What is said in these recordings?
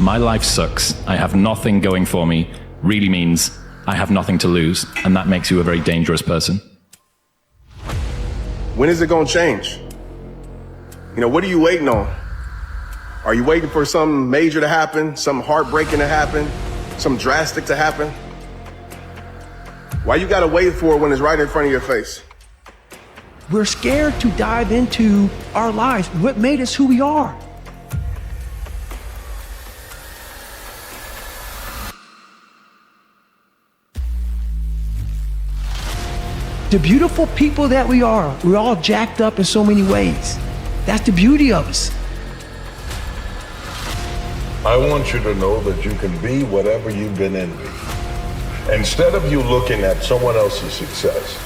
my life sucks, I have nothing going for me, really means I have nothing to lose, and that makes you a very dangerous person. When is it gonna change? What are you waiting on? Are you waiting for something major to happen, something heartbreaking to happen, something drastic to happen? Why you gotta wait for it when it's right in front of your face? We're scared to dive into our lives, what made us who we are. The beautiful people that we are, we're all jacked up in so many ways. That's the beauty of us. I want you to know that you can be whatever you've been envied. Instead of you looking at someone else's success,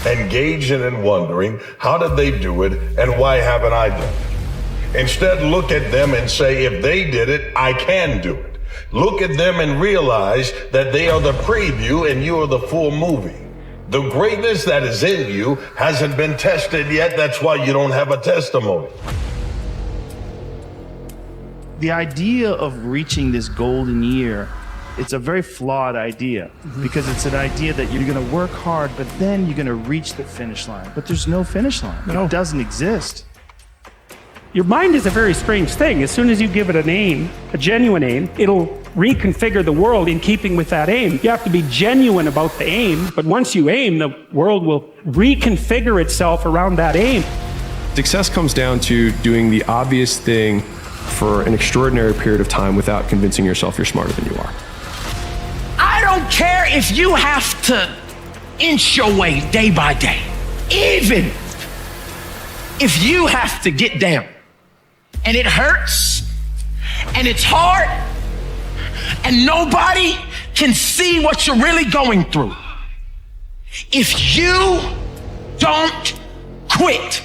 engaging and wondering, how did they do it and why haven't I done it? Instead, look at them and say, if they did it, I can do it. Look at them and realize that they are the preview and you are the full movie. The greatness that is in you hasn't been tested yet. That's why you don't have a testimony. The idea of reaching this golden year, it's a very flawed idea because it's an idea that you're going to work hard, but then you're going to reach the finish line. But there's no finish line. No. It doesn't exist. Your mind is a very strange thing. As soon as you give it an aim, a genuine aim, it'll reconfigure the world in keeping with that aim. You have to be genuine about the aim, but once you aim, the world will reconfigure itself around that aim. Success comes down to doing the obvious thing for an extraordinary period of time without convincing yourself you're smarter than you are. I don't care if you have to inch your way day by day, even if you have to get down and it hurts and it's hard and nobody can see what you're really going through. If you don't quit,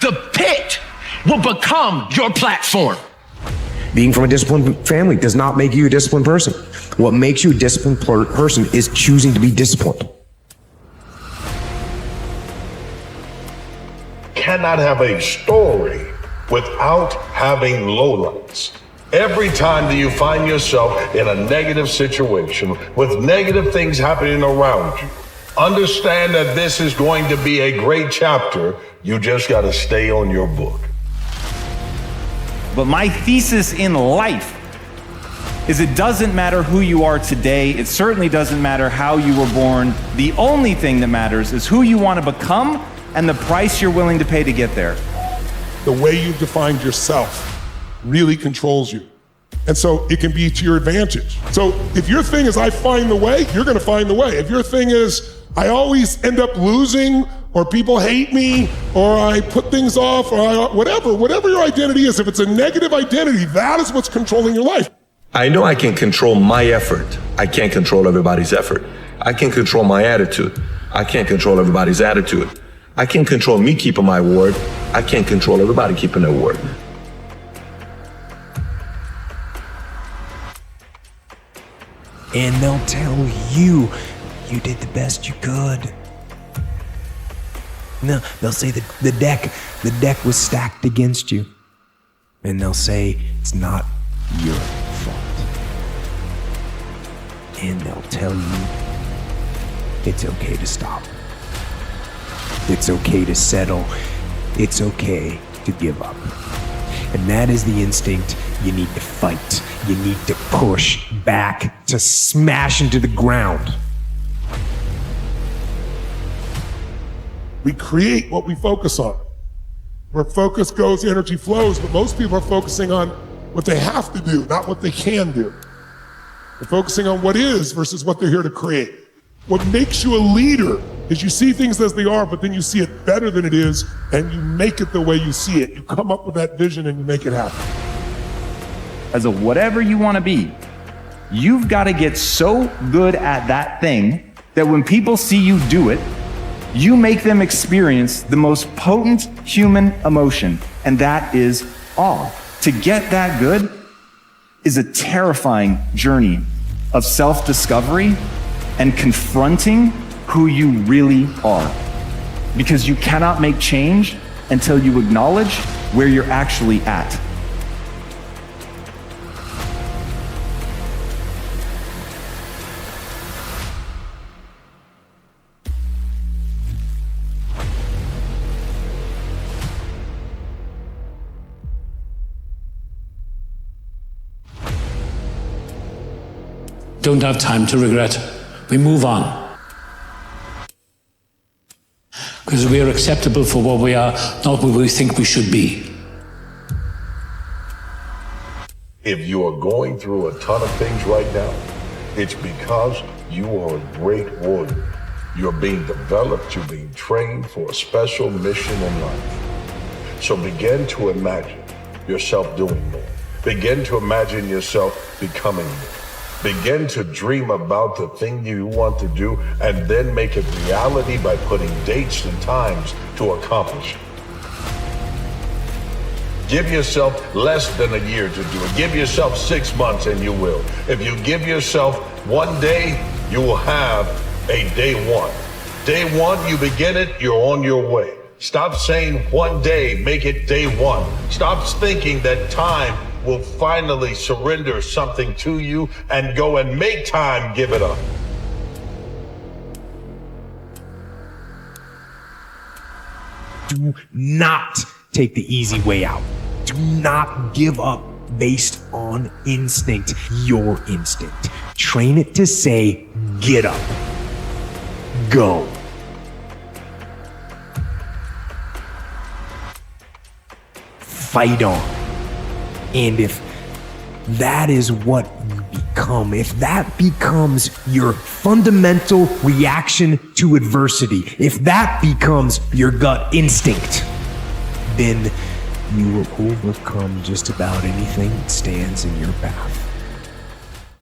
the pit will become your platform. Being from a disciplined family does not make you a disciplined person. What makes you a disciplined person is choosing to be disciplined. Cannot have a story without having lowlights. Every time that you find yourself in a negative situation with negative things happening around you, understand that this is going to be a great chapter. You just got to stay on your book. But my thesis in life is it doesn't matter who you are today. It certainly doesn't matter how you were born. The only thing that matters is who you want to become and the price you're willing to pay to get there. The way you've defined yourself really controls you. And so it can be to your advantage. So if your thing is I find the way, you're gonna find the way. If your thing is I always end up losing, or people hate me, or I put things off, or whatever your identity is, if it's a negative identity, that is what's controlling your life. I know I can control my effort. I can't control everybody's effort. I can control my attitude. I can't control everybody's attitude. I can control me keeping my word. I can't control everybody keeping their word. And they'll tell you, you did the best you could. No, they'll say the deck was stacked against you. And they'll say it's not your fault. And they'll tell you it's okay to stop. It's okay to settle. It's okay to give up. And that is the instinct you need to fight. You need to push back, to smash into the ground. We create what we focus on. Where focus goes, energy flows, but most people are focusing on what they have to do, not what they can do. They're focusing on what is versus what they're here to create. What makes you a leader is you see things as they are, but then you see it better than it is, and you make it the way you see it. You come up with that vision and you make it happen. As a whatever you want to be, you've got to get so good at that thing that when people see you do it, you make them experience the most potent human emotion, and that is awe. To get that good is a terrifying journey of self-discovery and confronting who you really are. Because you cannot make change until you acknowledge where you're actually at. don't have time to regret. We move on. Because we are acceptable for what we are, not what we think we should be. If you are going through a ton of things right now, it's because you are a great warrior. You're being developed, you're being trained for a special mission in life. So begin to imagine yourself doing more. Begin to imagine yourself becoming more. Begin to dream about the thing you want to do and then make it reality by putting dates and times to accomplish it. Give yourself less than a year to do it. Give yourself 6 months and you will. If you give yourself 1 day, you will have a day one. Day one, you begin it, you're on your way. Stop saying 1 day, make it day one. Stop thinking that time will finally surrender something to you and go and make time give it up. Do not take the easy way out. Do not give up based on instinct, your instinct. Train it to say, get up, go. Fight on. And if that is what you become, if that becomes your fundamental reaction to adversity, if that becomes your gut instinct, then you will overcome just about anything that stands in your path.